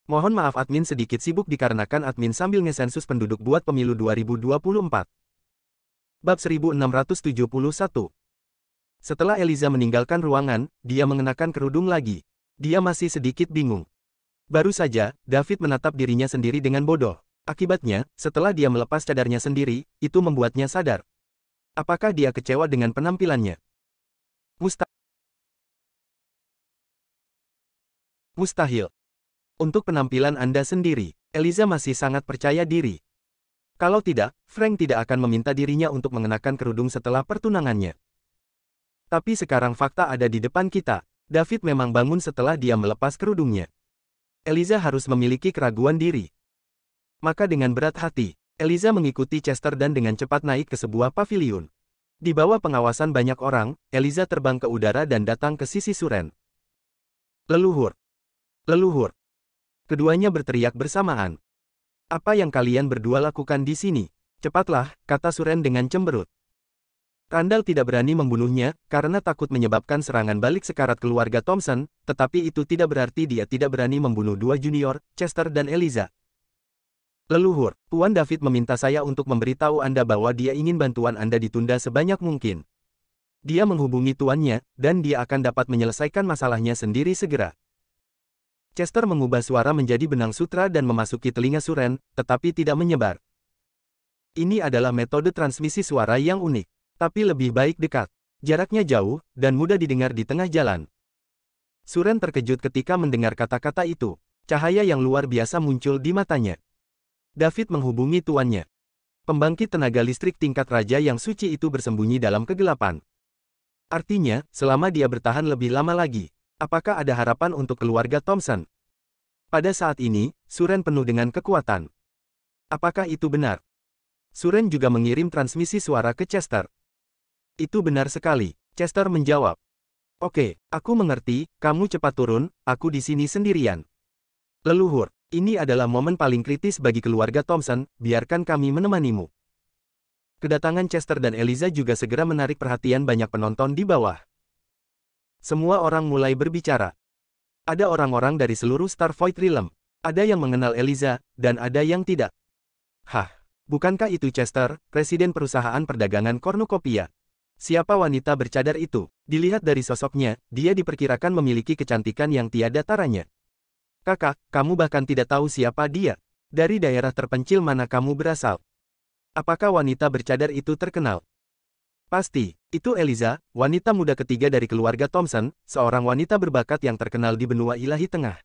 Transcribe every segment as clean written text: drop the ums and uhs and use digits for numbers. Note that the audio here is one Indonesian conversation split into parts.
Mohon maaf admin sedikit sibuk dikarenakan admin sambil ngesensus penduduk buat pemilu 2024. Bab 1671. Setelah Eliza meninggalkan ruangan, dia mengenakan kerudung lagi. Dia masih sedikit bingung. Baru saja, David menatap dirinya sendiri dengan bodoh. Akibatnya, setelah dia melepas cadarnya sendiri, itu membuatnya sadar. Apakah dia kecewa dengan penampilannya? Mustahil. Untuk penampilan Anda sendiri, Eliza masih sangat percaya diri. Kalau tidak, Frank tidak akan meminta dirinya untuk mengenakan kerudung setelah pertunangannya. Tapi sekarang fakta ada di depan kita. David memang bangun setelah dia melepas kerudungnya. Eliza harus memiliki keraguan diri. Maka dengan berat hati, Eliza mengikuti Chester dan dengan cepat naik ke sebuah paviliun. Di bawah pengawasan banyak orang, Eliza terbang ke udara dan datang ke sisi Suren. Leluhur! Leluhur! Keduanya berteriak bersamaan. Apa yang kalian berdua lakukan di sini? Cepatlah, kata Suren dengan cemberut. Randall tidak berani membunuhnya, karena takut menyebabkan serangan balik sekarat keluarga Thompson, tetapi itu tidak berarti dia tidak berani membunuh dua junior, Chester dan Eliza. Leluhur, Tuan David meminta saya untuk memberitahu Anda bahwa dia ingin bantuan Anda ditunda sebanyak mungkin. Dia menghubungi tuannya, dan dia akan dapat menyelesaikan masalahnya sendiri segera. Chester mengubah suara menjadi benang sutra dan memasuki telinga Suren, tetapi tidak menyebar. Ini adalah metode transmisi suara yang unik, tapi lebih baik dekat. Jaraknya jauh, dan mudah didengar di tengah jalan. Suren terkejut ketika mendengar kata-kata itu. Cahaya yang luar biasa muncul di matanya. David menghubungi tuannya. Pembangkit tenaga listrik tingkat raja yang suci itu bersembunyi dalam kegelapan. Artinya, selama dia bertahan lebih lama lagi, apakah ada harapan untuk keluarga Thompson? Pada saat ini, Suren penuh dengan kekuatan. Apakah itu benar? Suren juga mengirim transmisi suara ke Chester. Itu benar sekali, Chester menjawab. Oke, aku mengerti, kamu cepat turun, aku di sini sendirian. Leluhur, ini adalah momen paling kritis bagi keluarga Thompson, biarkan kami menemanimu. Kedatangan Chester dan Eliza juga segera menarik perhatian banyak penonton di bawah. Semua orang mulai berbicara. Ada orang-orang dari seluruh Starvoid Realm. Ada yang mengenal Eliza, dan ada yang tidak. Hah, bukankah itu Chester, presiden perusahaan perdagangan kornukopiah? Siapa wanita bercadar itu? Dilihat dari sosoknya, dia diperkirakan memiliki kecantikan yang tiada taranya. Kakak, kamu bahkan tidak tahu siapa dia. Dari daerah terpencil mana kamu berasal? Apakah wanita bercadar itu terkenal? Pasti, itu Eliza, wanita muda ketiga dari keluarga Thompson, seorang wanita berbakat yang terkenal di benua ilahi tengah.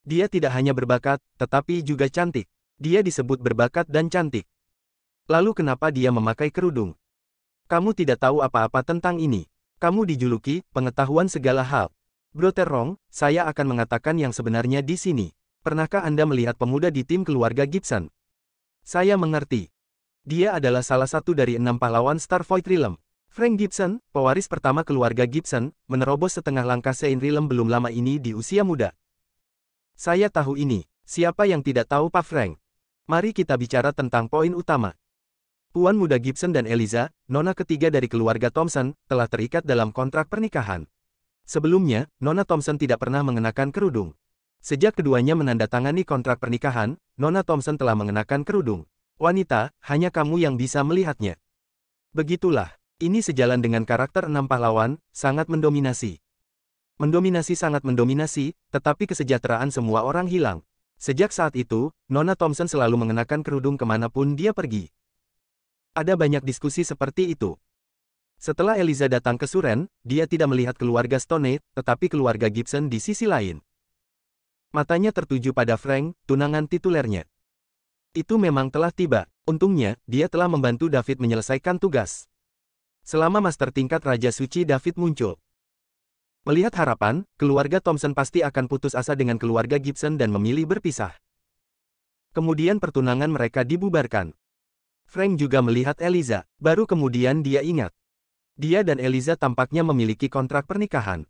Dia tidak hanya berbakat, tetapi juga cantik. Dia disebut berbakat dan cantik. Lalu kenapa dia memakai kerudung? Kamu tidak tahu apa-apa tentang ini. Kamu dijuluki pengetahuan segala hal. Brotherong, saya akan mengatakan yang sebenarnya di sini. Pernahkah Anda melihat pemuda di tim keluarga Gibson? Saya mengerti. Dia adalah salah satu dari 6 pahlawan Starvoid Realm. Frank Gibson, pewaris pertama keluarga Gibson, menerobos setengah langkah Sein Realm belum lama ini di usia muda. Saya tahu ini. Siapa yang tidak tahu Pak Frank? Mari kita bicara tentang poin utama. Tuan muda Gibson dan Eliza, nona ketiga dari keluarga Thompson, telah terikat dalam kontrak pernikahan. Sebelumnya, Nona Thompson tidak pernah mengenakan kerudung. Sejak keduanya menandatangani kontrak pernikahan, Nona Thompson telah mengenakan kerudung. Wanita, hanya kamu yang bisa melihatnya. Begitulah, ini sejalan dengan karakter 6 pahlawan, sangat mendominasi. Mendominasi sangat mendominasi, tetapi kesejahteraan semua orang hilang. Sejak saat itu, Nona Thompson selalu mengenakan kerudung kemanapun dia pergi. Ada banyak diskusi seperti itu. Setelah Eliza datang ke Suren, dia tidak melihat keluarga Stone, tetapi keluarga Gibson di sisi lain. Matanya tertuju pada Frank, tunangan titulernya. Itu memang telah tiba. Untungnya, dia telah membantu David menyelesaikan tugas. Selama Master tingkat Raja Suci David muncul. Melihat harapan, keluarga Thompson pasti akan putus asa dengan keluarga Gibson dan memilih berpisah. Kemudian pertunangan mereka dibubarkan. Frank juga melihat Eliza, baru kemudian dia ingat. Dia dan Eliza tampaknya memiliki kontrak pernikahan.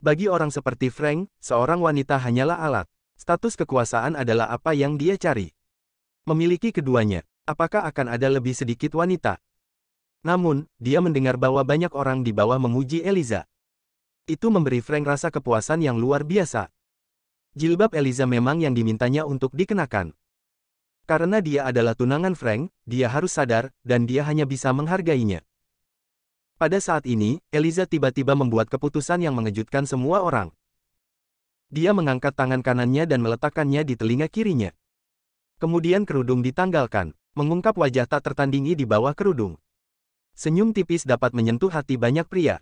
Bagi orang seperti Frank, seorang wanita hanyalah alat. Status kekuasaan adalah apa yang dia cari. Memiliki keduanya, apakah akan ada lebih sedikit wanita? Namun, dia mendengar bahwa banyak orang di bawah memuji Eliza. Itu memberi Frank rasa kepuasan yang luar biasa. Jilbab Eliza memang yang dimintanya untuk dikenakan. Karena dia adalah tunangan Frank, dia harus sadar, dan dia hanya bisa menghargainya. Pada saat ini, Eliza tiba-tiba membuat keputusan yang mengejutkan semua orang. Dia mengangkat tangan kanannya dan meletakkannya di telinga kirinya. Kemudian kerudung ditanggalkan, mengungkap wajah tak tertandingi di bawah kerudung. Senyum tipis dapat menyentuh hati banyak pria.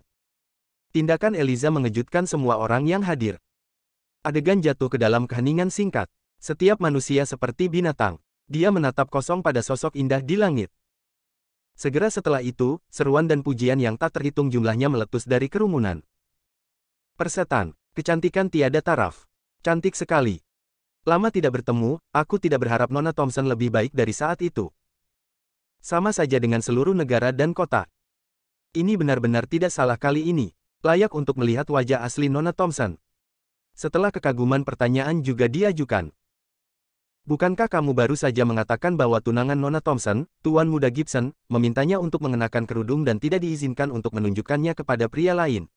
Tindakan Eliza mengejutkan semua orang yang hadir. Adegan jatuh ke dalam keheningan singkat. Setiap manusia seperti binatang. Dia menatap kosong pada sosok indah di langit. Segera setelah itu, seruan dan pujian yang tak terhitung jumlahnya meletus dari kerumunan. Persetan, kecantikan tiada taraf. Cantik sekali. Lama tidak bertemu, aku tidak berharap Nona Thompson lebih baik dari saat itu. Sama saja dengan seluruh negara dan kota. Ini benar-benar tidak salah kali ini. Layak untuk melihat wajah asli Nona Thompson. Setelah kekaguman pertanyaan juga diajukan. Bukankah kamu baru saja mengatakan bahwa tunangan Nona Thompson, Tuan Muda Gibson, memintanya untuk mengenakan kerudung dan tidak diizinkan untuk menunjukkannya kepada pria lain?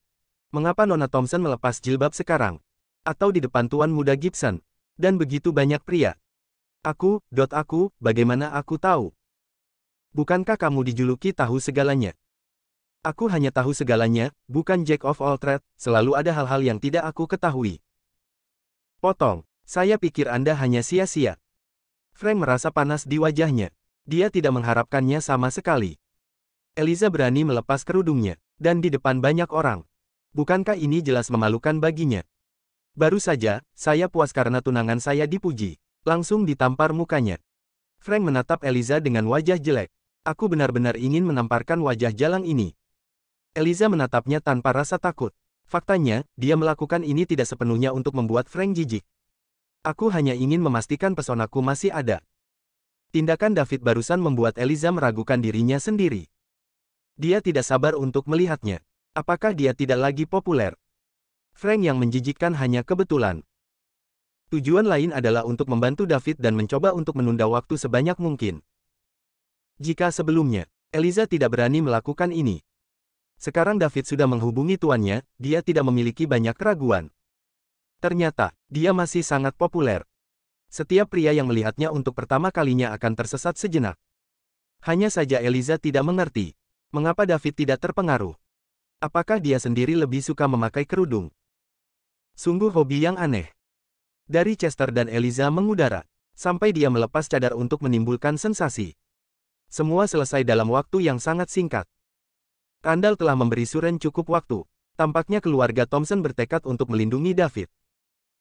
Mengapa Nona Thompson melepas jilbab sekarang? Atau di depan Tuan Muda Gibson? Dan begitu banyak pria. Aku, bagaimana aku tahu? Bukankah kamu dijuluki tahu segalanya? Aku hanya tahu segalanya, bukan Jack of all trades, selalu ada hal-hal yang tidak aku ketahui. Potong. Saya pikir Anda hanya sia-sia. Frank merasa panas di wajahnya. Dia tidak mengharapkannya sama sekali. Eliza berani melepas kerudungnya, dan di depan banyak orang. Bukankah ini jelas memalukan baginya? Baru saja, saya puas karena tunangan saya dipuji. Langsung ditampar mukanya. Frank menatap Eliza dengan wajah jelek. Aku benar-benar ingin menamparkan wajah jalang ini. Eliza menatapnya tanpa rasa takut. Faktanya, dia melakukan ini tidak sepenuhnya untuk membuat Frank jijik. Aku hanya ingin memastikan pesonaku masih ada. Tindakan David barusan membuat Eliza meragukan dirinya sendiri. Dia tidak sabar untuk melihatnya. Apakah dia tidak lagi populer? Frank yang menjijikkan hanya kebetulan. Tujuan lain adalah untuk membantu David dan mencoba untuk menunda waktu sebanyak mungkin. Jika sebelumnya, Eliza tidak berani melakukan ini. Sekarang David sudah menghubungi tuannya, dia tidak memiliki banyak keraguan. Ternyata, dia masih sangat populer. Setiap pria yang melihatnya untuk pertama kalinya akan tersesat sejenak. Hanya saja Eliza tidak mengerti. Mengapa David tidak terpengaruh? Apakah dia sendiri lebih suka memakai kerudung? Sungguh hobi yang aneh. Dari Chester dan Eliza mengudara, sampai dia melepas cadar untuk menimbulkan sensasi. Semua selesai dalam waktu yang sangat singkat. Randall telah memberi Suren cukup waktu. Tampaknya keluarga Thompson bertekad untuk melindungi David.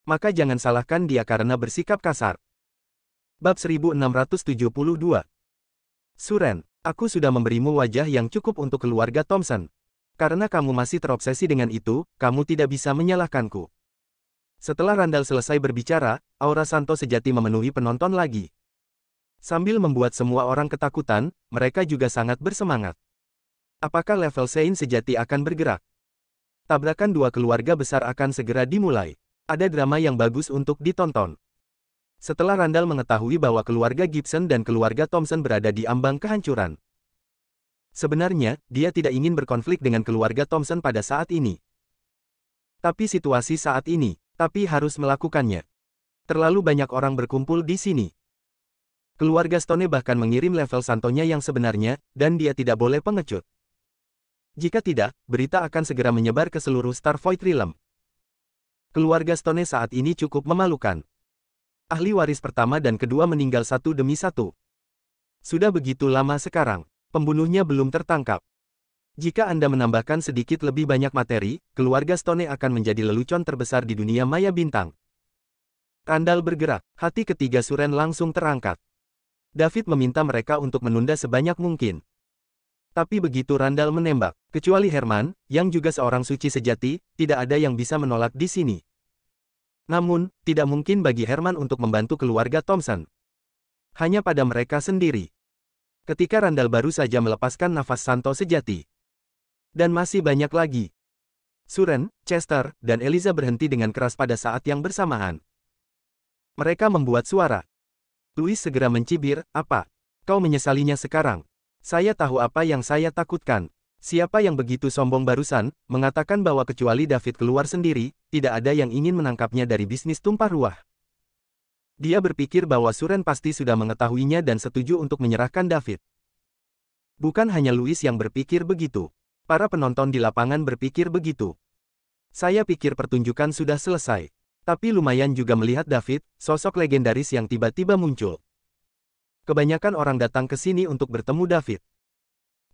Maka jangan salahkan dia karena bersikap kasar. Bab 1672. Suren, aku sudah memberimu wajah yang cukup untuk keluarga Thompson. Karena kamu masih terobsesi dengan itu, kamu tidak bisa menyalahkanku. Setelah Randall selesai berbicara, aura Santo sejati memenuhi penonton lagi. Sambil membuat semua orang ketakutan, mereka juga sangat bersemangat. Apakah level Sein sejati akan bergerak? Tabrakan dua keluarga besar akan segera dimulai. Ada drama yang bagus untuk ditonton. Setelah Randall mengetahui bahwa keluarga Gibson dan keluarga Thompson berada di ambang kehancuran. Sebenarnya, dia tidak ingin berkonflik dengan keluarga Thompson pada saat ini. Tapi situasi saat ini, tapi harus melakukannya. Terlalu banyak orang berkumpul di sini. Keluarga Stone bahkan mengirim level Santonya yang sebenarnya, dan dia tidak boleh pengecut. Jika tidak, berita akan segera menyebar ke seluruh Starvoid Realm. Keluarga Stone saat ini cukup memalukan. Ahli waris pertama dan kedua meninggal satu demi satu. Sudah begitu lama sekarang, pembunuhnya belum tertangkap. Jika Anda menambahkan sedikit lebih banyak materi, keluarga Stone akan menjadi lelucon terbesar di dunia maya bintang. Randall bergerak, hati ketiga Suren langsung terangkat. David meminta mereka untuk menunda sebanyak mungkin. Tapi begitu Randall menembak, kecuali Herman, yang juga seorang suci sejati, tidak ada yang bisa menolak di sini. Namun, tidak mungkin bagi Herman untuk membantu keluarga Thompson. Hanya pada mereka sendiri. Ketika Randall baru saja melepaskan nafas Santo sejati. Dan masih banyak lagi. Suren, Chester, dan Eliza berhenti dengan keras pada saat yang bersamaan. Mereka membuat suara. Louis segera mencibir, apa? Kau menyesalinya sekarang? Saya tahu apa yang saya takutkan. Siapa yang begitu sombong barusan, mengatakan bahwa kecuali David keluar sendiri, tidak ada yang ingin menangkapnya dari bisnis tumpah ruah. Dia berpikir bahwa Suren pasti sudah mengetahuinya dan setuju untuk menyerahkan David. Bukan hanya Louis yang berpikir begitu. Para penonton di lapangan berpikir begitu. Saya pikir pertunjukan sudah selesai. Tapi lumayan juga melihat David, sosok legendaris yang tiba-tiba muncul. Kebanyakan orang datang ke sini untuk bertemu David.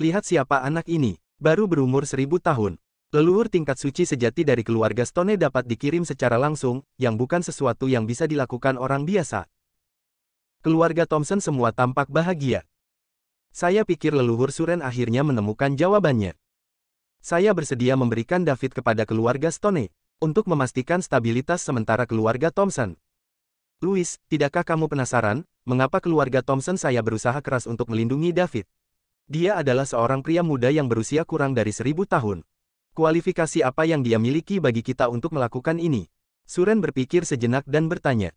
Lihat siapa anak ini, baru berumur 1000 tahun. Leluhur tingkat suci sejati dari keluarga Stone dapat dikirim secara langsung, yang bukan sesuatu yang bisa dilakukan orang biasa. Keluarga Thompson semua tampak bahagia. Saya pikir leluhur Suren akhirnya menemukan jawabannya. Saya bersedia memberikan David kepada keluarga Stone, untuk memastikan stabilitas sementara keluarga Thompson. Louis, tidakkah kamu penasaran, mengapa keluarga Thompson saya berusaha keras untuk melindungi David? Dia adalah seorang pria muda yang berusia kurang dari 1000 tahun. Kualifikasi apa yang dia miliki bagi kita untuk melakukan ini? Suren berpikir sejenak dan bertanya.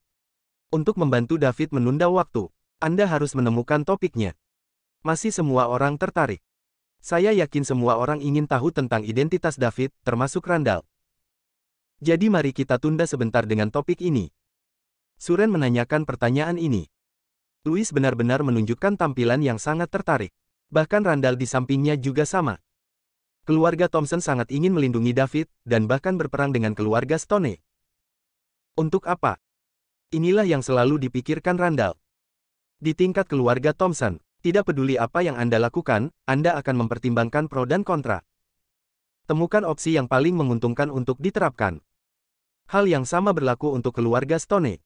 Untuk membantu David menunda waktu, Anda harus menemukan topiknya. Masih semua orang tertarik. Saya yakin semua orang ingin tahu tentang identitas David, termasuk Randall. Jadi mari kita tunda sebentar dengan topik ini. Suren menanyakan pertanyaan ini. Louis benar-benar menunjukkan tampilan yang sangat tertarik. Bahkan Randall di sampingnya juga sama. Keluarga Thompson sangat ingin melindungi David, dan bahkan berperang dengan keluarga Stone. Untuk apa? Inilah yang selalu dipikirkan Randall. Di tingkat keluarga Thompson, tidak peduli apa yang Anda lakukan, Anda akan mempertimbangkan pro dan kontra. Temukan opsi yang paling menguntungkan untuk diterapkan. Hal yang sama berlaku untuk keluarga Stone.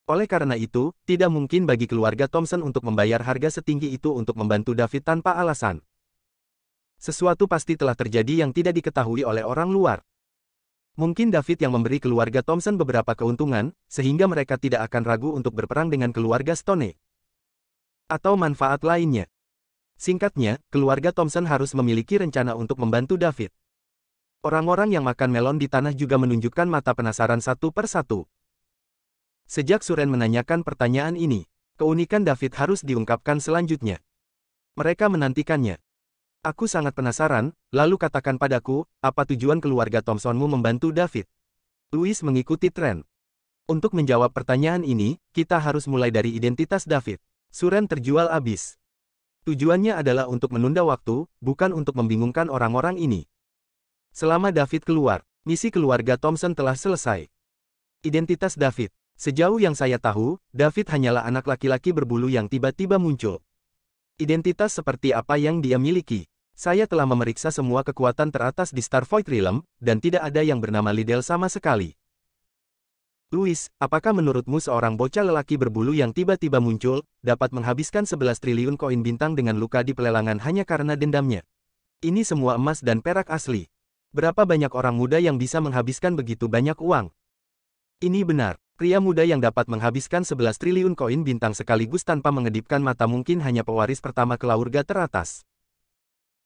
Oleh karena itu, tidak mungkin bagi keluarga Thompson untuk membayar harga setinggi itu untuk membantu David tanpa alasan. Sesuatu pasti telah terjadi yang tidak diketahui oleh orang luar. Mungkin David yang memberi keluarga Thompson beberapa keuntungan, sehingga mereka tidak akan ragu untuk berperang dengan keluarga Stone. Atau manfaat lainnya. Singkatnya, keluarga Thompson harus memiliki rencana untuk membantu David. Orang-orang yang makan melon di tanah juga menunjukkan mata penasaran satu per satu. Sejak Suren menanyakan pertanyaan ini, keunikan David harus diungkapkan selanjutnya. Mereka menantikannya. Aku sangat penasaran, lalu katakan padaku, apa tujuan keluarga Thompsonmu membantu David? Louis mengikuti tren. Untuk menjawab pertanyaan ini, kita harus mulai dari identitas David. Suren terjual abis. Tujuannya adalah untuk menunda waktu, bukan untuk membingungkan orang-orang ini. Selama David keluar, misi keluarga Thompson telah selesai. Identitas David. Sejauh yang saya tahu, David hanyalah anak laki-laki berbulu yang tiba-tiba muncul. Identitas seperti apa yang dia miliki? Saya telah memeriksa semua kekuatan teratas di Starvoid Realm, dan tidak ada yang bernama Liddell sama sekali. Louis, apakah menurutmu seorang bocah lelaki berbulu yang tiba-tiba muncul, dapat menghabiskan 11 triliun koin bintang dengan luka di pelelangan hanya karena dendamnya? Ini semua emas dan perak asli. Berapa banyak orang muda yang bisa menghabiskan begitu banyak uang? Ini benar. Pria muda yang dapat menghabiskan 11 triliun koin bintang sekaligus tanpa mengedipkan mata mungkin hanya pewaris pertama keluarga teratas.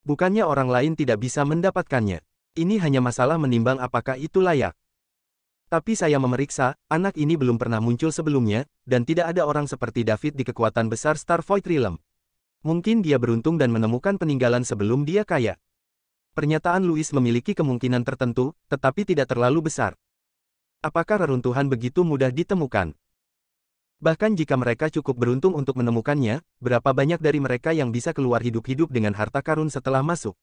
Bukannya orang lain tidak bisa mendapatkannya. Ini hanya masalah menimbang apakah itu layak. Tapi saya memeriksa, anak ini belum pernah muncul sebelumnya, dan tidak ada orang seperti David di kekuatan besar Starvoid Realm. Mungkin dia beruntung dan menemukan peninggalan sebelum dia kaya. Pernyataan Louis memiliki kemungkinan tertentu, tetapi tidak terlalu besar. Apakah reruntuhan begitu mudah ditemukan? Bahkan jika mereka cukup beruntung untuk menemukannya, berapa banyak dari mereka yang bisa keluar hidup-hidup dengan harta karun setelah masuk?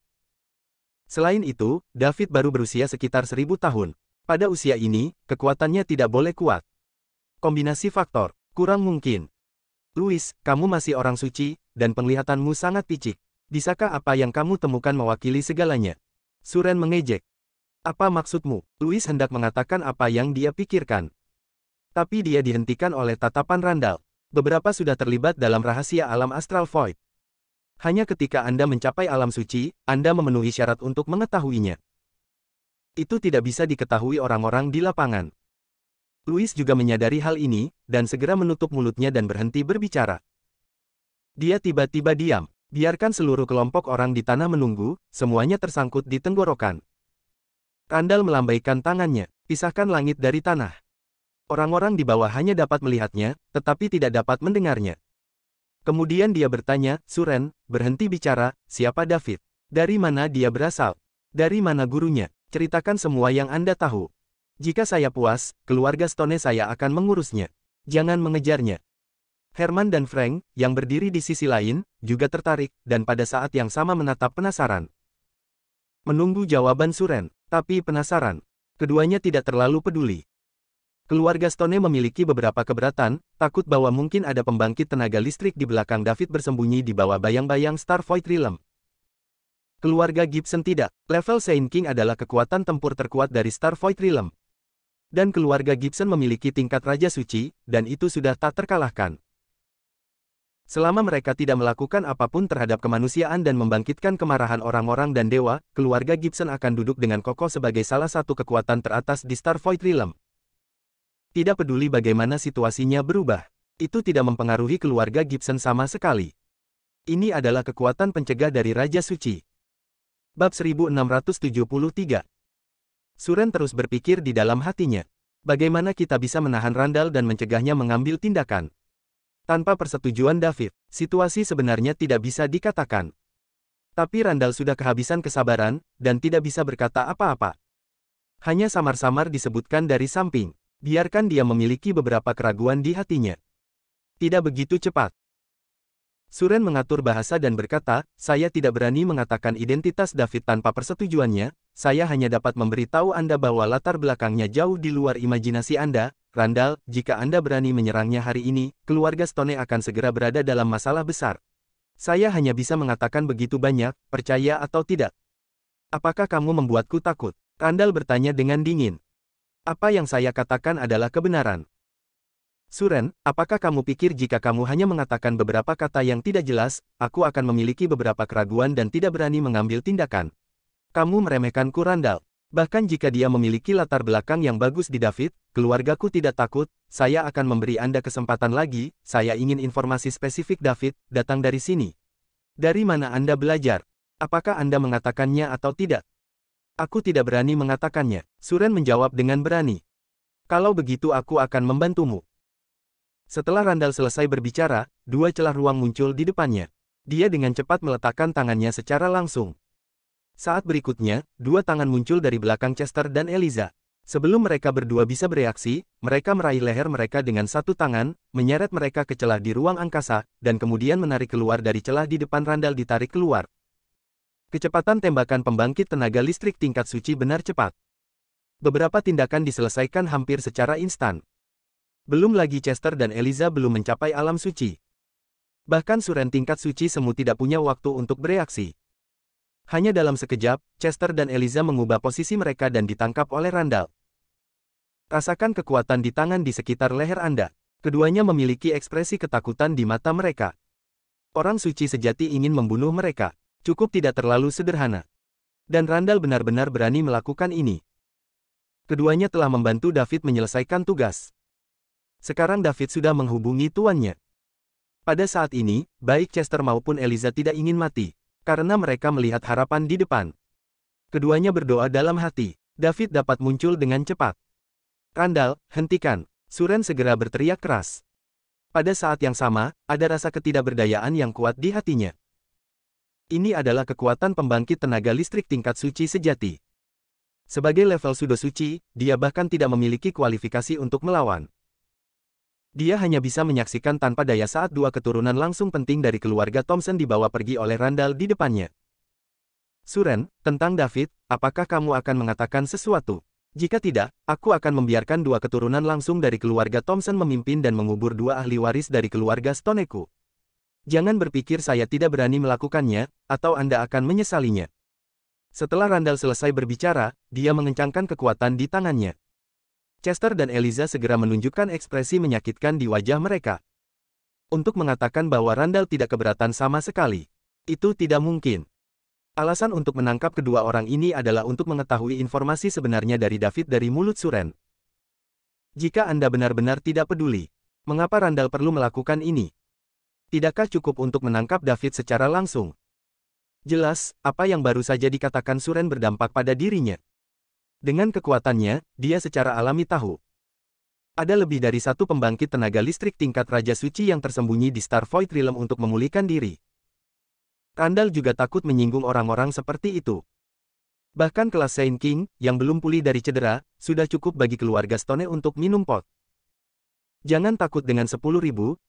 Selain itu, David baru berusia sekitar 1000 tahun. Pada usia ini, kekuatannya tidak boleh kuat. Kombinasi faktor, kurang mungkin. Louis, kamu masih orang suci, dan penglihatanmu sangat picik. Bisakah apa yang kamu temukan mewakili segalanya? Suren mengejek. Apa maksudmu? Louis hendak mengatakan apa yang dia pikirkan. Tapi dia dihentikan oleh tatapan Randall. Beberapa sudah terlibat dalam rahasia alam Astral Void. Hanya ketika Anda mencapai alam suci, Anda memenuhi syarat untuk mengetahuinya. Itu tidak bisa diketahui orang-orang di lapangan. Louis juga menyadari hal ini, dan segera menutup mulutnya dan berhenti berbicara. Dia tiba-tiba diam. Biarkan seluruh kelompok orang di tanah menunggu, semuanya tersangkut di tenggorokan. Randall melambaikan tangannya, pisahkan langit dari tanah. Orang-orang di bawah hanya dapat melihatnya, tetapi tidak dapat mendengarnya. Kemudian dia bertanya, Suren, berhenti bicara, siapa David? Dari mana dia berasal? Dari mana gurunya? Ceritakan semua yang Anda tahu. Jika saya puas, keluarga Stone saya akan mengurusnya. Jangan mengejarnya. Herman dan Frank, yang berdiri di sisi lain, juga tertarik, dan pada saat yang sama menatap penasaran. Menunggu jawaban Suren, tapi penasaran. Keduanya tidak terlalu peduli. Keluarga Stone memiliki beberapa keberatan, takut bahwa mungkin ada pembangkit tenaga listrik di belakang David bersembunyi di bawah bayang-bayang Starvoid Realm. Keluarga Gibson tidak. Level Saint King adalah kekuatan tempur terkuat dari Starvoid Realm. Dan keluarga Gibson memiliki tingkat Raja Suci, dan itu sudah tak terkalahkan. Selama mereka tidak melakukan apapun terhadap kemanusiaan dan membangkitkan kemarahan orang-orang dan dewa, keluarga Gibson akan duduk dengan kokoh sebagai salah satu kekuatan teratas di Starvoid Realm. Tidak peduli bagaimana situasinya berubah. Itu tidak mempengaruhi keluarga Gibson sama sekali. Ini adalah kekuatan pencegah dari Raja Suci. Bab 1673. Suren terus berpikir di dalam hatinya. Bagaimana kita bisa menahan Randall dan mencegahnya mengambil tindakan? Tanpa persetujuan David, situasi sebenarnya tidak bisa dikatakan. Tapi Randall sudah kehabisan kesabaran, dan tidak bisa berkata apa-apa. Hanya samar-samar disebutkan dari samping. Biarkan dia memiliki beberapa keraguan di hatinya. Tidak begitu cepat. Suren mengatur bahasa dan berkata, saya tidak berani mengatakan identitas David tanpa persetujuannya, saya hanya dapat memberitahu Anda bahwa latar belakangnya jauh di luar imajinasi Anda, Randall, jika Anda berani menyerangnya hari ini, keluarga Stone akan segera berada dalam masalah besar. Saya hanya bisa mengatakan begitu banyak, percaya atau tidak. Apakah kamu membuatku takut? Randall bertanya dengan dingin. Apa yang saya katakan adalah kebenaran. Suren, apakah kamu pikir jika kamu hanya mengatakan beberapa kata yang tidak jelas, aku akan memiliki beberapa keraguan dan tidak berani mengambil tindakan? Kamu meremehkanku Randall. Bahkan jika dia memiliki latar belakang yang bagus di David, keluargaku tidak takut, saya akan memberi Anda kesempatan lagi, saya ingin informasi spesifik David, datang dari sini. Dari mana Anda belajar? Apakah Anda mengatakannya atau tidak? Aku tidak berani mengatakannya, Suren menjawab dengan berani. Kalau begitu aku akan membantumu. Setelah Randall selesai berbicara, dua celah ruang muncul di depannya. Dia dengan cepat meletakkan tangannya secara langsung. Saat berikutnya, dua tangan muncul dari belakang Chester dan Eliza. Sebelum mereka berdua bisa bereaksi, mereka meraih leher mereka dengan satu tangan, menyeret mereka ke celah di ruang angkasa, dan kemudian menarik keluar dari celah di depan Randall ditarik keluar. Kecepatan tembakan pembangkit tenaga listrik tingkat suci benar cepat. Beberapa tindakan diselesaikan hampir secara instan. Belum lagi Chester dan Eliza belum mencapai alam suci. Bahkan Suren tingkat suci semu tidak punya waktu untuk bereaksi. Hanya dalam sekejap, Chester dan Eliza mengubah posisi mereka dan ditangkap oleh Randall. Rasakan kekuatan di tangan di sekitar leher Anda. Keduanya memiliki ekspresi ketakutan di mata mereka. Orang suci sejati ingin membunuh mereka. Cukup tidak terlalu sederhana. Dan Randall benar-benar berani melakukan ini. Keduanya telah membantu David menyelesaikan tugas. Sekarang David sudah menghubungi tuannya. Pada saat ini, baik Chester maupun Eliza tidak ingin mati, karena mereka melihat harapan di depan. Keduanya berdoa dalam hati, David dapat muncul dengan cepat. Randall, hentikan, Suren segera berteriak keras. Pada saat yang sama, ada rasa ketidakberdayaan yang kuat di hatinya. Ini adalah kekuatan pembangkit tenaga listrik tingkat suci sejati. Sebagai level sudo suci, dia bahkan tidak memiliki kualifikasi untuk melawan. Dia hanya bisa menyaksikan tanpa daya saat dua keturunan langsung penting dari keluarga Thompson dibawa pergi oleh Randall di depannya. Suren, tentang David, apakah kamu akan mengatakan sesuatu? Jika tidak, aku akan membiarkan dua keturunan langsung dari keluarga Thompson memimpin dan mengubur dua ahli waris dari keluarga Stoneku. Jangan berpikir saya tidak berani melakukannya, atau Anda akan menyesalinya. Setelah Randall selesai berbicara, dia mengencangkan kekuatan di tangannya. Chester dan Eliza segera menunjukkan ekspresi menyakitkan di wajah mereka. Untuk mengatakan bahwa Randall tidak keberatan sama sekali. Itu tidak mungkin. Alasan untuk menangkap kedua orang ini adalah untuk mengetahui informasi sebenarnya dari David dari mulut Suren. Jika Anda benar-benar tidak peduli, mengapa Randall perlu melakukan ini? Tidakkah cukup untuk menangkap David secara langsung? Jelas, apa yang baru saja dikatakan Suren berdampak pada dirinya. Dengan kekuatannya, dia secara alami tahu. Ada lebih dari satu pembangkit tenaga listrik tingkat Raja Suci yang tersembunyi di Starvoid Realm untuk memulihkan diri. Randall juga takut menyinggung orang-orang seperti itu. Bahkan kelas Saint King, yang belum pulih dari cedera, sudah cukup bagi keluarga Stone untuk minum pot. Jangan takut dengan 10.000,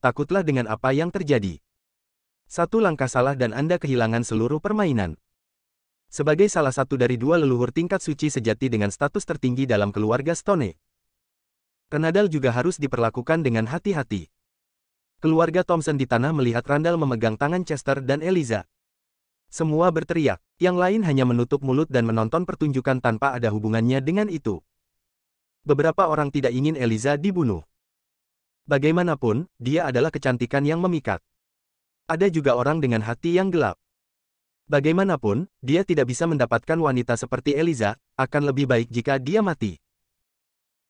takutlah dengan apa yang terjadi. Satu langkah salah dan Anda kehilangan seluruh permainan. Sebagai salah satu dari dua leluhur tingkat suci sejati dengan status tertinggi dalam keluarga Stone, Randall juga harus diperlakukan dengan hati-hati. Keluarga Thompson di tanah melihat Randall memegang tangan Chester dan Eliza. Semua berteriak, yang lain hanya menutup mulut dan menonton pertunjukan tanpa ada hubungannya dengan itu. Beberapa orang tidak ingin Eliza dibunuh. Bagaimanapun, dia adalah kecantikan yang memikat. Ada juga orang dengan hati yang gelap. Bagaimanapun, dia tidak bisa mendapatkan wanita seperti Eliza, akan lebih baik jika dia mati.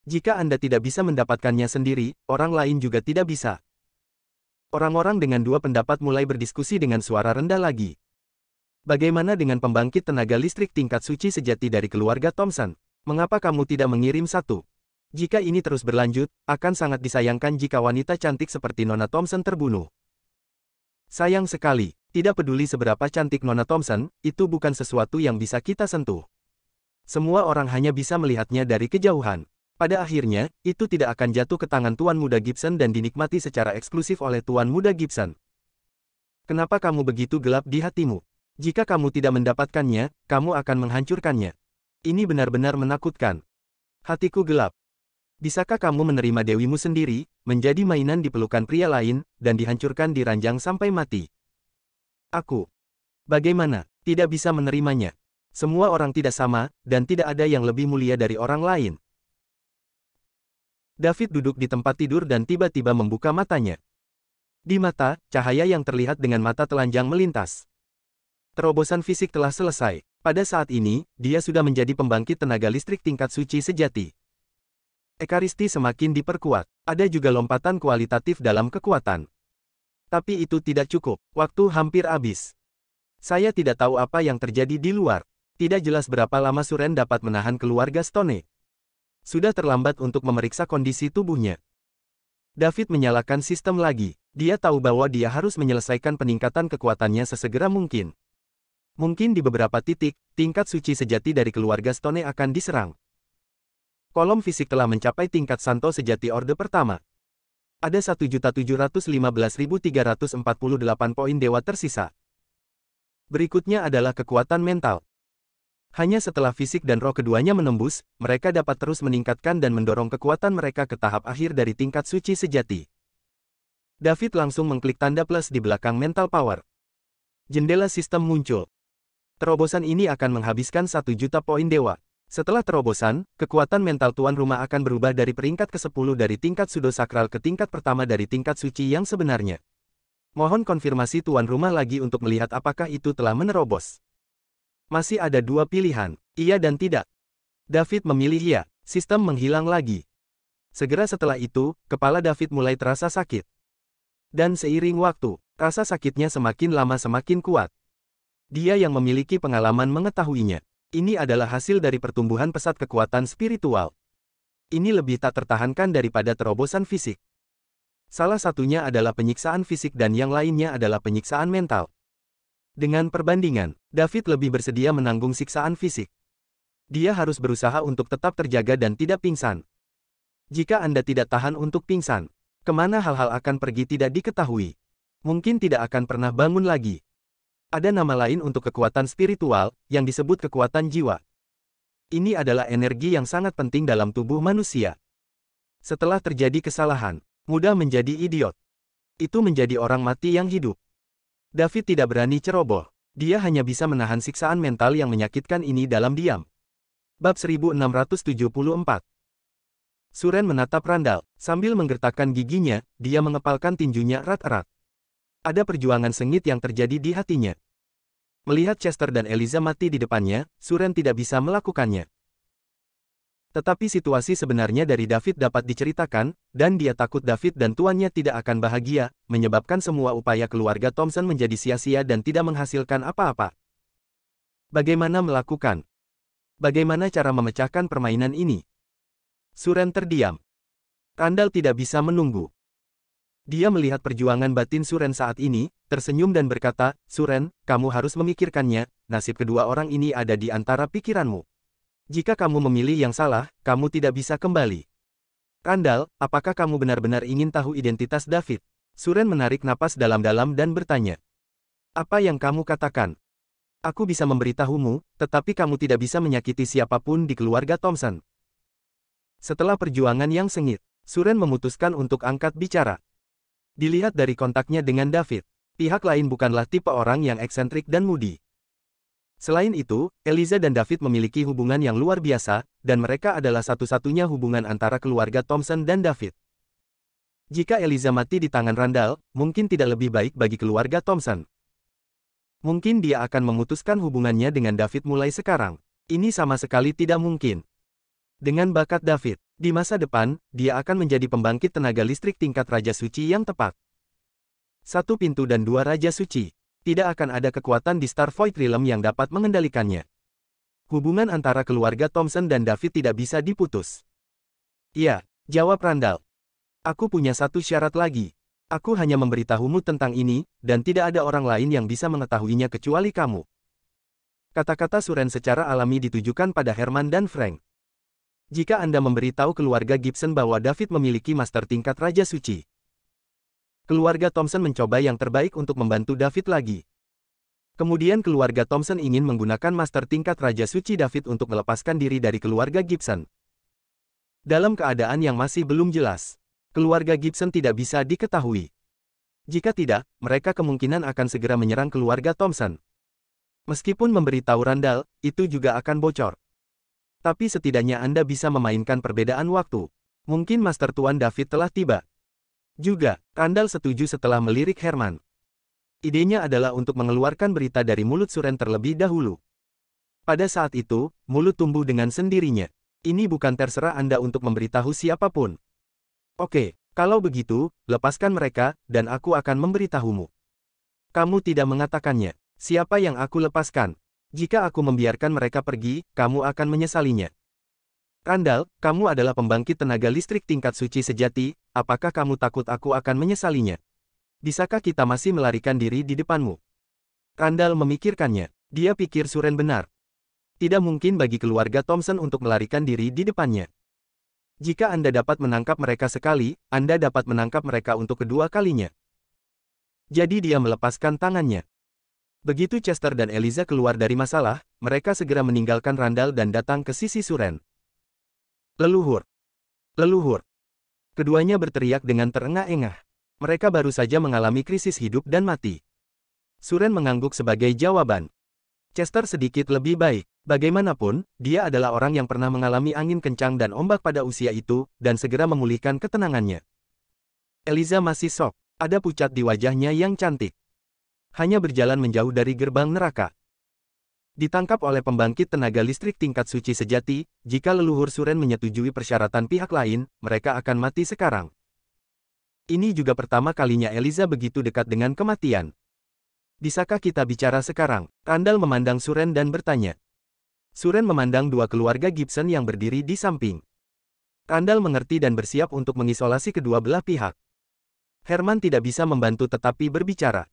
Jika Anda tidak bisa mendapatkannya sendiri, orang lain juga tidak bisa. Orang-orang dengan dua pendapat mulai berdiskusi dengan suara rendah lagi. Bagaimana dengan pembangkit tenaga listrik tingkat suci sejati dari keluarga Thompson? Mengapa kamu tidak mengirim satu? Jika ini terus berlanjut, akan sangat disayangkan jika wanita cantik seperti Nona Thompson terbunuh. Sayang sekali, tidak peduli seberapa cantik Nona Thompson, itu bukan sesuatu yang bisa kita sentuh. Semua orang hanya bisa melihatnya dari kejauhan. Pada akhirnya, itu tidak akan jatuh ke tangan Tuan Muda Gibson dan dinikmati secara eksklusif oleh Tuan Muda Gibson. Kenapa kamu begitu gelap di hatimu? Jika kamu tidak mendapatkannya, kamu akan menghancurkannya. Ini benar-benar menakutkan. Hatiku gelap. Bisakah kamu menerima dewimu sendiri, menjadi mainan di pelukan pria lain, dan dihancurkan di ranjang sampai mati? Aku. Bagaimana? Tidak bisa menerimanya. Semua orang tidak sama, dan tidak ada yang lebih mulia dari orang lain. David duduk di tempat tidur dan tiba-tiba membuka matanya. Di mata, cahaya yang terlihat dengan mata telanjang melintas. Terobosan fisik telah selesai. Pada saat ini, dia sudah menjadi pembangkit tenaga listrik tingkat suci sejati. Ekaristi semakin diperkuat. Ada juga lompatan kualitatif dalam kekuatan. Tapi itu tidak cukup. Waktu hampir habis. Saya tidak tahu apa yang terjadi di luar. Tidak jelas berapa lama Suren dapat menahan keluarga Stone. Sudah terlambat untuk memeriksa kondisi tubuhnya. David menyalakan sistem lagi. Dia tahu bahwa dia harus menyelesaikan peningkatan kekuatannya sesegera mungkin. Mungkin di beberapa titik, tingkat suci sejati dari keluarga Stone akan diserang. Kolom fisik telah mencapai tingkat Santo sejati Orde pertama. Ada 1.715.348 poin dewa tersisa. Berikutnya adalah kekuatan mental. Hanya setelah fisik dan roh keduanya menembus, mereka dapat terus meningkatkan dan mendorong kekuatan mereka ke tahap akhir dari tingkat suci sejati. David langsung mengklik tanda plus di belakang mental power. Jendela sistem muncul. Terobosan ini akan menghabiskan 1 juta poin dewa. Setelah terobosan, kekuatan mental tuan rumah akan berubah dari peringkat ke-10 dari tingkat pseudo-sakral ke tingkat pertama dari tingkat suci yang sebenarnya. Mohon konfirmasi tuan rumah lagi untuk melihat apakah itu telah menerobos. Masih ada dua pilihan, iya dan tidak. David memilih iya, sistem menghilang lagi. Segera setelah itu, kepala David mulai terasa sakit. Dan seiring waktu, rasa sakitnya semakin lama semakin kuat. Dia yang memiliki pengalaman mengetahuinya. Ini adalah hasil dari pertumbuhan pesat kekuatan spiritual. Ini lebih tak tertahankan daripada terobosan fisik. Salah satunya adalah penyiksaan fisik dan yang lainnya adalah penyiksaan mental. Dengan perbandingan, David lebih bersedia menanggung siksaan fisik. Dia harus berusaha untuk tetap terjaga dan tidak pingsan. Jika Anda tidak tahan untuk pingsan, kemana hal-hal akan pergi tidak diketahui. Mungkin tidak akan pernah bangun lagi. Ada nama lain untuk kekuatan spiritual, yang disebut kekuatan jiwa. Ini adalah energi yang sangat penting dalam tubuh manusia. Setelah terjadi kesalahan, mudah menjadi idiot. Itu menjadi orang mati yang hidup. David tidak berani ceroboh. Dia hanya bisa menahan siksaan mental yang menyakitkan ini dalam diam. Bab 1674. Suren menatap Randall. Sambil menggertakkan giginya, dia mengepalkan tinjunya erat-erat. Ada perjuangan sengit yang terjadi di hatinya. Melihat Chester dan Eliza mati di depannya, Suren tidak bisa melakukannya. Tetapi situasi sebenarnya dari David dapat diceritakan, dan dia takut David dan tuannya tidak akan bahagia, menyebabkan semua upaya keluarga Thompson menjadi sia-sia dan tidak menghasilkan apa-apa. Bagaimana melakukan? Bagaimana cara memecahkan permainan ini? Suren terdiam. Randall tidak bisa menunggu. Dia melihat perjuangan batin Suren saat ini, tersenyum dan berkata, Suren, kamu harus memikirkannya, nasib kedua orang ini ada di antara pikiranmu. Jika kamu memilih yang salah, kamu tidak bisa kembali. Randall, apakah kamu benar-benar ingin tahu identitas David? Suren menarik napas dalam-dalam dan bertanya. Apa yang kamu katakan? Aku bisa memberitahumu, tetapi kamu tidak bisa menyakiti siapapun di keluarga Thompson. Setelah perjuangan yang sengit, Suren memutuskan untuk angkat bicara. Dilihat dari kontaknya dengan David, pihak lain bukanlah tipe orang yang eksentrik dan moody. Selain itu, Eliza dan David memiliki hubungan yang luar biasa, dan mereka adalah satu-satunya hubungan antara keluarga Thompson dan David. Jika Eliza mati di tangan Randall, mungkin tidak lebih baik bagi keluarga Thompson. Mungkin dia akan memutuskan hubungannya dengan David mulai sekarang. Ini sama sekali tidak mungkin. Dengan bakat David, di masa depan, dia akan menjadi pembangkit tenaga listrik tingkat Raja Suci yang tepat. Satu pintu dan dua Raja Suci. Tidak akan ada kekuatan di Star Void Realm yang dapat mengendalikannya. Hubungan antara keluarga Thompson dan David tidak bisa diputus. Iya, jawab Randall. Aku punya satu syarat lagi. Aku hanya memberitahumu tentang ini, dan tidak ada orang lain yang bisa mengetahuinya kecuali kamu. Kata-kata Suren secara alami ditujukan pada Herman dan Frank. Jika Anda memberitahu keluarga Gibson bahwa David memiliki master tingkat Raja Suci, keluarga Thompson mencoba yang terbaik untuk membantu David lagi. Kemudian keluarga Thompson ingin menggunakan master tingkat Raja Suci David untuk melepaskan diri dari keluarga Gibson. Dalam keadaan yang masih belum jelas, keluarga Gibson tidak bisa diketahui. Jika tidak, mereka kemungkinan akan segera menyerang keluarga Thompson. Meskipun memberitahu Randall, itu juga akan bocor. Tapi setidaknya Anda bisa memainkan perbedaan waktu. Mungkin Master Tuan David telah tiba. Juga, Randall setuju setelah melirik Herman. Idenya adalah untuk mengeluarkan berita dari mulut Suren terlebih dahulu. Pada saat itu, mulut tumbuh dengan sendirinya. Ini bukan terserah Anda untuk memberitahu siapapun. Oke, kalau begitu, lepaskan mereka, dan aku akan memberitahumu. Kamu tidak mengatakannya. Siapa yang aku lepaskan? Jika aku membiarkan mereka pergi, kamu akan menyesalinya. Randall, kamu adalah pembangkit tenaga listrik tingkat suci sejati, apakah kamu takut aku akan menyesalinya? Bisakah kita masih melarikan diri di depanmu? Randall memikirkannya. Dia pikir Suren benar. Tidak mungkin bagi keluarga Thompson untuk melarikan diri di depannya. Jika Anda dapat menangkap mereka sekali, Anda dapat menangkap mereka untuk kedua kalinya. Jadi dia melepaskan tangannya. Begitu Chester dan Eliza keluar dari masalah, mereka segera meninggalkan Randall dan datang ke sisi Suren. Leluhur! Leluhur! Keduanya berteriak dengan terengah-engah. Mereka baru saja mengalami krisis hidup dan mati. Suren mengangguk sebagai jawaban. Chester sedikit lebih baik. Bagaimanapun, dia adalah orang yang pernah mengalami angin kencang dan ombak pada usia itu, dan segera memulihkan ketenangannya. Eliza masih shock. Ada pucat di wajahnya yang cantik. Hanya berjalan menjauh dari gerbang neraka. Ditangkap oleh pembangkit tenaga listrik tingkat suci sejati, jika leluhur Suren menyetujui persyaratan pihak lain, mereka akan mati sekarang. Ini juga pertama kalinya Eliza begitu dekat dengan kematian. Bisakah kita bicara sekarang? Randall memandang Suren dan bertanya. Suren memandang dua keluarga Gibson yang berdiri di samping. Randall mengerti dan bersiap untuk mengisolasi kedua belah pihak. Herman tidak bisa membantu tetapi berbicara.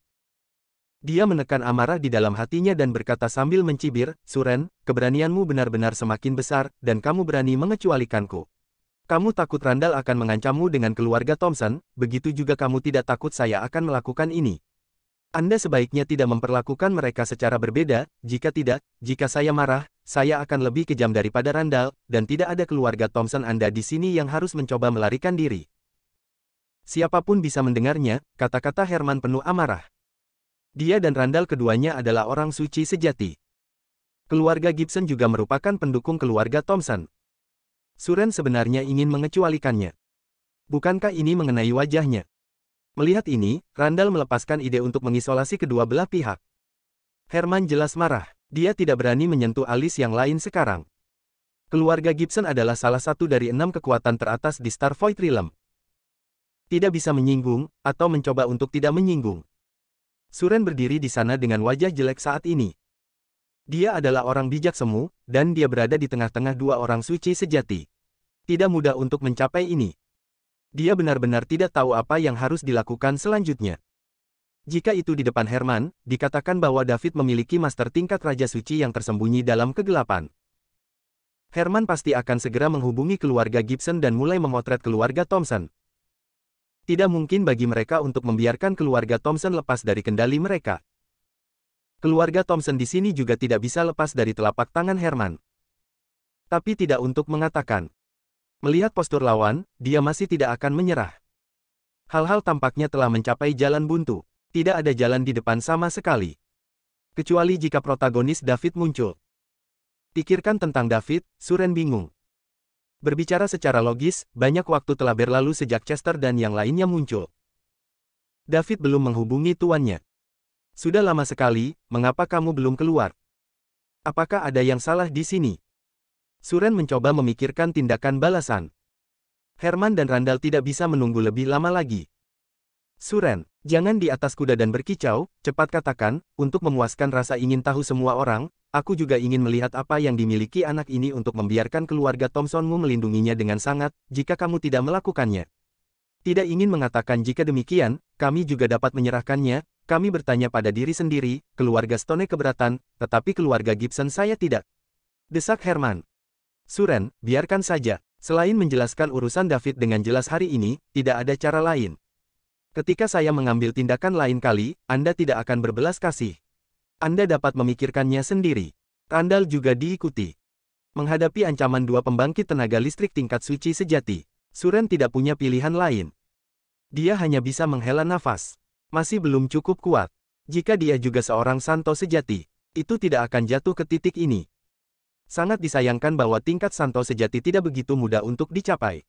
Dia menekan amarah di dalam hatinya dan berkata sambil mencibir, Suren, keberanianmu benar-benar semakin besar, dan kamu berani mengecualikanku. Kamu takut Randall akan mengancammu dengan keluarga Thompson, begitu juga kamu tidak takut saya akan melakukan ini. Anda sebaiknya tidak memperlakukan mereka secara berbeda, jika tidak, jika saya marah, saya akan lebih kejam daripada Randall, dan tidak ada keluarga Thompson Anda di sini yang harus mencoba melarikan diri. Siapapun bisa mendengarnya, kata-kata Herman penuh amarah. Dia dan Randall keduanya adalah orang suci sejati. Keluarga Gibson juga merupakan pendukung keluarga Thompson. Suren sebenarnya ingin mengecualikannya. Bukankah ini mengenai wajahnya? Melihat ini, Randall melepaskan ide untuk mengisolasi kedua belah pihak. Herman jelas marah. Dia tidak berani menyentuh alis yang lain sekarang. Keluarga Gibson adalah salah satu dari 6 kekuatan teratas di Star Void Realm. Tidak bisa menyinggung, atau mencoba untuk tidak menyinggung. Suren berdiri di sana dengan wajah jelek saat ini. Dia adalah orang bijak semu, dan dia berada di tengah-tengah dua orang suci sejati. Tidak mudah untuk mencapai ini. Dia benar-benar tidak tahu apa yang harus dilakukan selanjutnya. Jika itu di depan Herman, dikatakan bahwa David memiliki master tingkat Raja Suci yang tersembunyi dalam kegelapan. Herman pasti akan segera menghubungi keluarga Gibson dan mulai memotret keluarga Thompson. Tidak mungkin bagi mereka untuk membiarkan keluarga Thompson lepas dari kendali mereka. Keluarga Thompson di sini juga tidak bisa lepas dari telapak tangan Herman. Tapi tidak untuk mengatakan. Melihat postur lawan, dia masih tidak akan menyerah. Hal-hal tampaknya telah mencapai jalan buntu. Tidak ada jalan di depan sama sekali. Kecuali jika protagonis David muncul. Pikirkan tentang David, Suren bingung. Berbicara secara logis, banyak waktu telah berlalu sejak Chester dan yang lainnya muncul. David belum menghubungi tuannya. Sudah lama sekali, mengapa kamu belum keluar? Apakah ada yang salah di sini? Suren mencoba memikirkan tindakan balasan. Herman dan Randall tidak bisa menunggu lebih lama lagi. Suren, jangan di atas kuda dan berkicau, cepat katakan, untuk memuaskan rasa ingin tahu semua orang, aku juga ingin melihat apa yang dimiliki anak ini untuk membiarkan keluarga Thompsonmu melindunginya dengan sangat, jika kamu tidak melakukannya. Tidak ingin mengatakan jika demikian, kami juga dapat menyerahkannya, kami bertanya pada diri sendiri, keluarga Stone keberatan, tetapi keluarga Gibson saya tidak. Desak Herman. Suren, biarkan saja. Selain menjelaskan urusan David dengan jelas hari ini, tidak ada cara lain. Ketika saya mengambil tindakan lain kali, Anda tidak akan berbelas kasih. Anda dapat memikirkannya sendiri. Randall juga diikuti. Menghadapi ancaman dua pembangkit tenaga listrik tingkat suci sejati, Suren tidak punya pilihan lain. Dia hanya bisa menghela nafas. Masih belum cukup kuat. Jika dia juga seorang santo sejati, itu tidak akan jatuh ke titik ini. Sangat disayangkan bahwa tingkat santo sejati tidak begitu mudah untuk dicapai.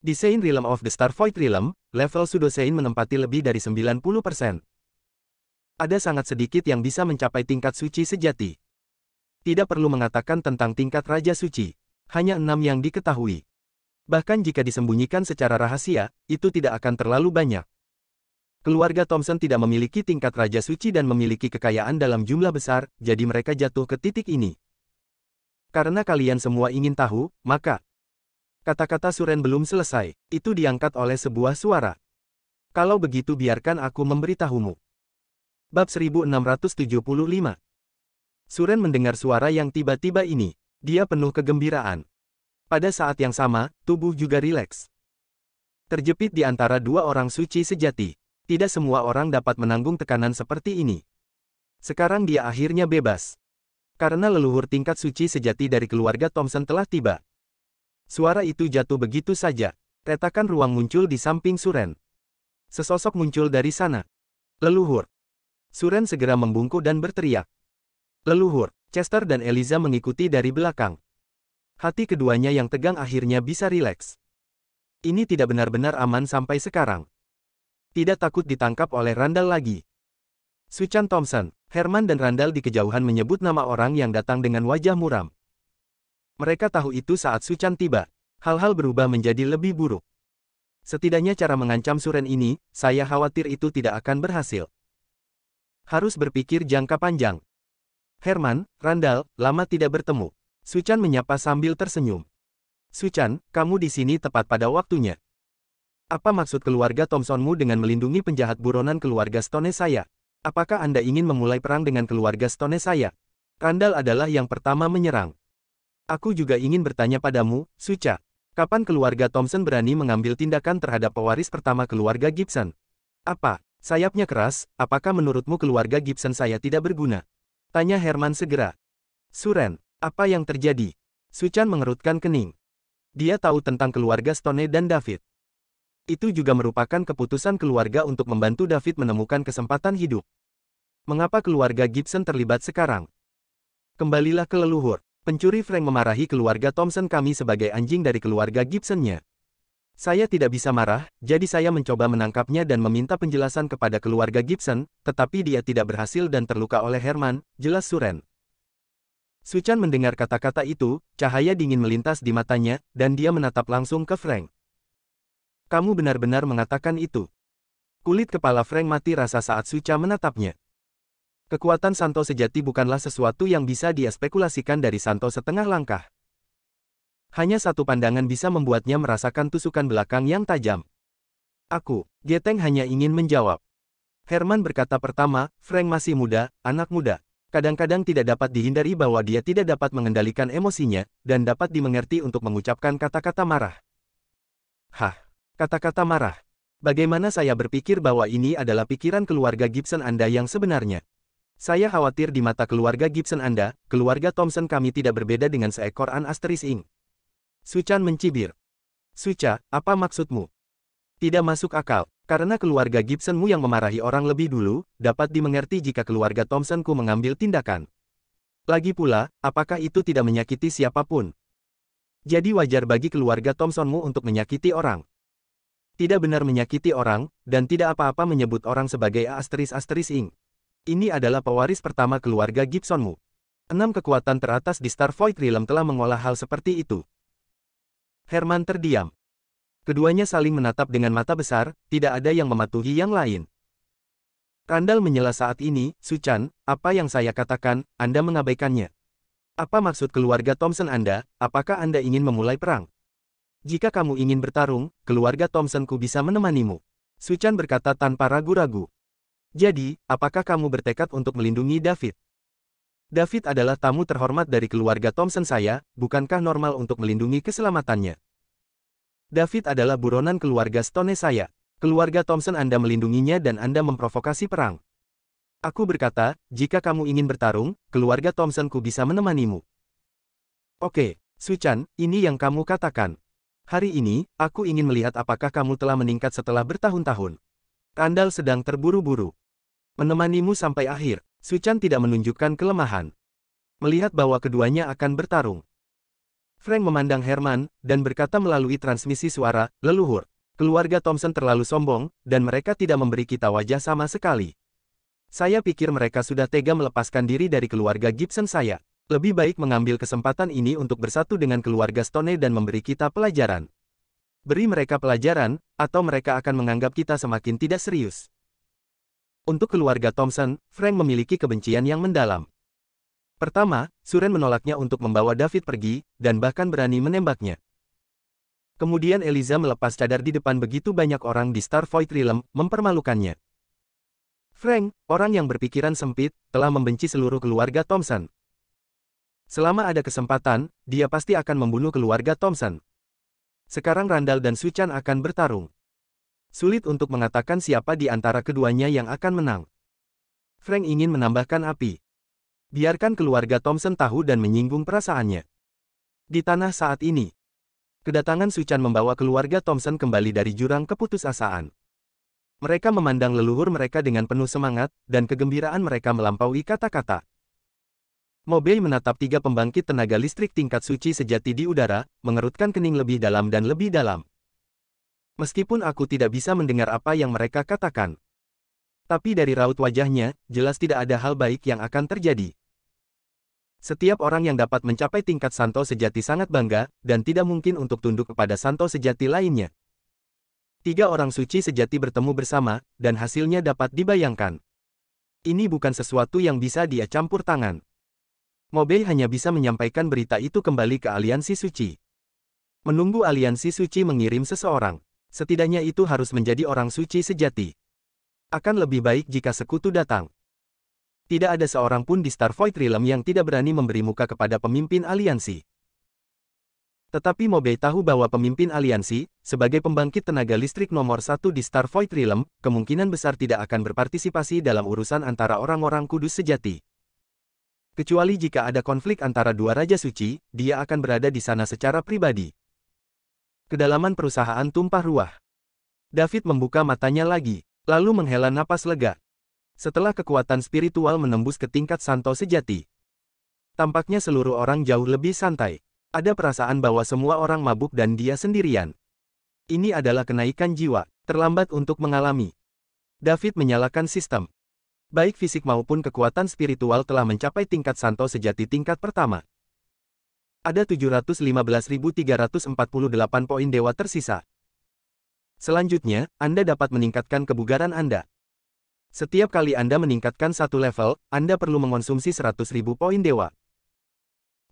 Di Saint Realm of the Star Void Realm, level Pseudo Saint menempati lebih dari 90%. Ada sangat sedikit yang bisa mencapai tingkat suci sejati. Tidak perlu mengatakan tentang tingkat Raja Suci. Hanya 6 yang diketahui. Bahkan jika disembunyikan secara rahasia, itu tidak akan terlalu banyak. Keluarga Thompson tidak memiliki tingkat Raja Suci dan memiliki kekayaan dalam jumlah besar, jadi mereka jatuh ke titik ini. Karena kalian semua ingin tahu, maka... Kata-kata Suren belum selesai, itu diangkat oleh sebuah suara. Kalau begitu biarkan aku memberitahumu. Bab 1675. Suren mendengar suara yang tiba-tiba ini. Dia penuh kegembiraan. Pada saat yang sama, tubuh juga rileks. Terjepit di antara dua orang suci sejati. Tidak semua orang dapat menanggung tekanan seperti ini. Sekarang dia akhirnya bebas. Karena leluhur tingkat suci sejati dari keluarga Thompson telah tiba. Suara itu jatuh begitu saja. Retakan ruang muncul di samping Suren. Sesosok muncul dari sana. Leluhur. Suren segera membungkuk dan berteriak. Leluhur. Chester dan Eliza mengikuti dari belakang. Hati keduanya yang tegang akhirnya bisa rileks. Ini tidak benar-benar aman sampai sekarang. Tidak takut ditangkap oleh Randall lagi. Suchan Thompson, Herman dan Randall di kejauhan menyebut nama orang yang datang dengan wajah muram. Mereka tahu itu saat Suchan tiba. Hal-hal berubah menjadi lebih buruk. Setidaknya cara mengancam Suren ini, saya khawatir itu tidak akan berhasil. Harus berpikir jangka panjang. Herman, Randall, lama tidak bertemu. Suchan menyapa sambil tersenyum. Suchan, kamu di sini tepat pada waktunya. Apa maksud keluarga Thompsonmu dengan melindungi penjahat buronan keluarga Stone saya? Apakah Anda ingin memulai perang dengan keluarga Stone saya? Randall adalah yang pertama menyerang. Aku juga ingin bertanya padamu, Sucha. Kapan keluarga Thompson berani mengambil tindakan terhadap pewaris pertama keluarga Gibson? Apa? Sayapnya keras, apakah menurutmu keluarga Gibson saya tidak berguna? Tanya Herman segera. Suren, apa yang terjadi? Suchan mengerutkan kening. Dia tahu tentang keluarga Stone dan David. Itu juga merupakan keputusan keluarga untuk membantu David menemukan kesempatan hidup. Mengapa keluarga Gibson terlibat sekarang? Kembalilah ke leluhur. Pencuri Frank memarahi keluarga Thompson kami sebagai anjing dari keluarga Gibsonnya. Saya tidak bisa marah, jadi saya mencoba menangkapnya dan meminta penjelasan kepada keluarga Gibson, tetapi dia tidak berhasil dan terluka oleh Herman, jelas Suren. Suchan mendengar kata-kata itu, cahaya dingin melintas di matanya, dan dia menatap langsung ke Frank. Kamu benar-benar mengatakan itu. Kulit kepala Frank mati rasa saat Sucha menatapnya. Kekuatan Santo sejati bukanlah sesuatu yang bisa dia spekulasikan dari Santo setengah langkah. Hanya satu pandangan bisa membuatnya merasakan tusukan belakang yang tajam. Aku, Geteng hanya ingin menjawab. Herman berkata pertama, Frank masih muda, anak muda. Kadang-kadang tidak dapat dihindari bahwa dia tidak dapat mengendalikan emosinya, dan dapat dimengerti untuk mengucapkan kata-kata marah. Hah, kata-kata marah. Bagaimana saya berpikir bahwa ini adalah pikiran keluarga Gibson Anda yang sebenarnya? Saya khawatir di mata keluarga Gibson Anda, keluarga Thompson kami tidak berbeda dengan seekor An Asteris Inc. Suchan mencibir. Sucha, apa maksudmu? Tidak masuk akal, karena keluarga Gibsonmu yang memarahi orang lebih dulu, dapat dimengerti jika keluarga Thompsonku mengambil tindakan. Lagi pula, apakah itu tidak menyakiti siapapun? Jadi wajar bagi keluarga Thompsonmu untuk menyakiti orang. Tidak benar menyakiti orang, dan tidak apa-apa menyebut orang sebagai Asteris Inc. Ini adalah pewaris pertama keluarga Gibsonmu. 6 kekuatan teratas di Star Void Realm telah mengolah hal seperti itu. Herman terdiam. Keduanya saling menatap dengan mata besar, tidak ada yang mematuhi yang lain. Randall menyela saat ini, Suchan, apa yang saya katakan, Anda mengabaikannya. Apa maksud keluarga Thompson Anda, apakah Anda ingin memulai perang? Jika kamu ingin bertarung, keluarga Thompsonku bisa menemanimu. Suchan berkata tanpa ragu-ragu. Jadi, apakah kamu bertekad untuk melindungi David? David adalah tamu terhormat dari keluarga Thompson saya, bukankah normal untuk melindungi keselamatannya? David adalah buronan keluarga Stone saya. Keluarga Thompson Anda melindunginya dan Anda memprovokasi perang. Aku berkata, jika kamu ingin bertarung, keluarga Thompsonku bisa menemanimu. Oke, Suchan, ini yang kamu katakan. Hari ini, aku ingin melihat apakah kamu telah meningkat setelah bertahun-tahun. Randall sedang terburu-buru. Menemanimu sampai akhir, Suchan tidak menunjukkan kelemahan. Melihat bahwa keduanya akan bertarung. Frank memandang Herman, dan berkata melalui transmisi suara, leluhur. Keluarga Thompson terlalu sombong, dan mereka tidak memberi kita wajah sama sekali. Saya pikir mereka sudah tega melepaskan diri dari keluarga Gibson saya. Lebih baik mengambil kesempatan ini untuk bersatu dengan keluarga Stone dan memberi kita pelajaran. Beri mereka pelajaran, atau mereka akan menganggap kita semakin tidak serius. Untuk keluarga Thompson, Frank memiliki kebencian yang mendalam. Pertama, Suren menolaknya untuk membawa David pergi, dan bahkan berani menembaknya. Kemudian Eliza melepas cadar di depan begitu banyak orang di Star Void Realm, mempermalukannya. Frank, orang yang berpikiran sempit, telah membenci seluruh keluarga Thompson. Selama ada kesempatan, dia pasti akan membunuh keluarga Thompson. Sekarang Randall dan Suchan akan bertarung. Sulit untuk mengatakan siapa di antara keduanya yang akan menang. Frank ingin menambahkan api. Biarkan keluarga Thompson tahu dan menyinggung perasaannya. Di tanah saat ini, kedatangan Suchan membawa keluarga Thompson kembali dari jurang keputusasaan. Mereka memandang leluhur mereka dengan penuh semangat, dan kegembiraan mereka melampaui kata-kata. Mobei menatap 3 pembangkit tenaga listrik tingkat suci sejati di udara, mengerutkan kening lebih dalam dan lebih dalam. Meskipun aku tidak bisa mendengar apa yang mereka katakan. Tapi dari raut wajahnya, jelas tidak ada hal baik yang akan terjadi. Setiap orang yang dapat mencapai tingkat Santo sejati sangat bangga, dan tidak mungkin untuk tunduk kepada Santo sejati lainnya. 3 orang suci sejati bertemu bersama, dan hasilnya dapat dibayangkan. Ini bukan sesuatu yang bisa dia campur tangan. Mobei hanya bisa menyampaikan berita itu kembali ke aliansi suci. Menunggu aliansi suci mengirim seseorang. Setidaknya itu harus menjadi orang suci sejati. Akan lebih baik jika sekutu datang. Tidak ada seorang pun di Star Void Realm yang tidak berani memberi muka kepada pemimpin aliansi. Tetapi Mobei tahu bahwa pemimpin aliansi, sebagai pembangkit tenaga listrik nomor 1 di Star Void Realm, kemungkinan besar tidak akan berpartisipasi dalam urusan antara orang-orang kudus sejati. Kecuali jika ada konflik antara 2 Raja Suci, dia akan berada di sana secara pribadi. Kedalaman perusahaan tumpah ruah. David membuka matanya lagi, lalu menghela napas lega. Setelah kekuatan spiritual menembus ke tingkat Santo sejati, tampaknya seluruh orang jauh lebih santai. Ada perasaan bahwa semua orang mabuk dan dia sendirian. Ini adalah kenaikan jiwa, terlambat untuk mengalami. David menyalakan sistem. Baik fisik maupun kekuatan spiritual telah mencapai tingkat Santo sejati tingkat pertama. Ada 715.348 poin dewa tersisa. Selanjutnya, Anda dapat meningkatkan kebugaran Anda. Setiap kali Anda meningkatkan 1 level, Anda perlu mengonsumsi 100.000 poin dewa.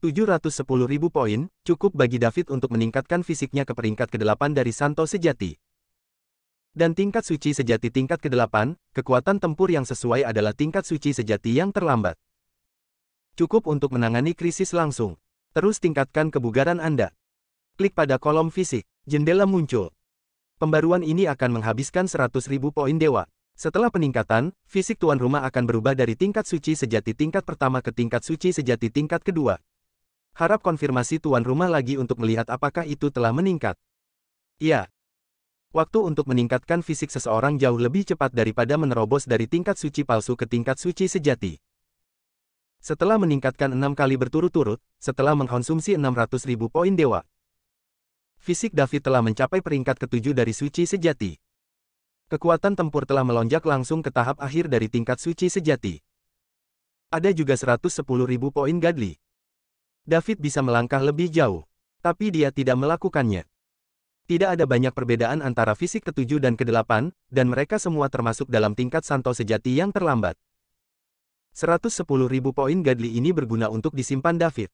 710.000 poin, cukup bagi David untuk meningkatkan fisiknya ke peringkat ke-8 dari Santo sejati. Dan tingkat suci sejati tingkat ke-8, kekuatan tempur yang sesuai adalah tingkat suci sejati yang terlambat. Cukup untuk menangani krisis langsung. Terus tingkatkan kebugaran Anda. Klik pada kolom fisik, jendela muncul. Pembaruan ini akan menghabiskan 100.000 poin dewa. Setelah peningkatan, fisik tuan rumah akan berubah dari tingkat suci sejati tingkat pertama ke tingkat suci sejati tingkat kedua. Harap konfirmasi tuan rumah lagi untuk melihat apakah itu telah meningkat. Ya. Waktu untuk meningkatkan fisik seseorang jauh lebih cepat daripada menerobos dari tingkat suci palsu ke tingkat suci sejati. Setelah meningkatkan 6 kali berturut-turut, setelah mengkonsumsi 600.000 poin dewa, fisik David telah mencapai peringkat ke-7 dari suci sejati. Kekuatan tempur telah melonjak langsung ke tahap akhir dari tingkat suci sejati. Ada juga 110.000 poin godly. David bisa melangkah lebih jauh, tapi dia tidak melakukannya. Tidak ada banyak perbedaan antara fisik ke-7 dan ke-8, dan mereka semua termasuk dalam tingkat santo sejati yang terlambat. 110.000 poin godly ini berguna untuk disimpan David.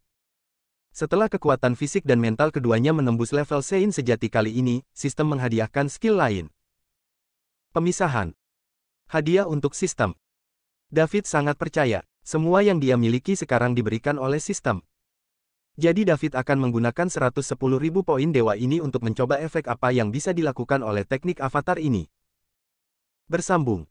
Setelah kekuatan fisik dan mental keduanya menembus level Sein sejati kali ini, sistem menghadiahkan skill lain. Pemisahan. Hadiah untuk sistem. David sangat percaya, semua yang dia miliki sekarang diberikan oleh sistem. Jadi David akan menggunakan 110.000 poin dewa ini untuk mencoba efek apa yang bisa dilakukan oleh teknik avatar ini. Bersambung.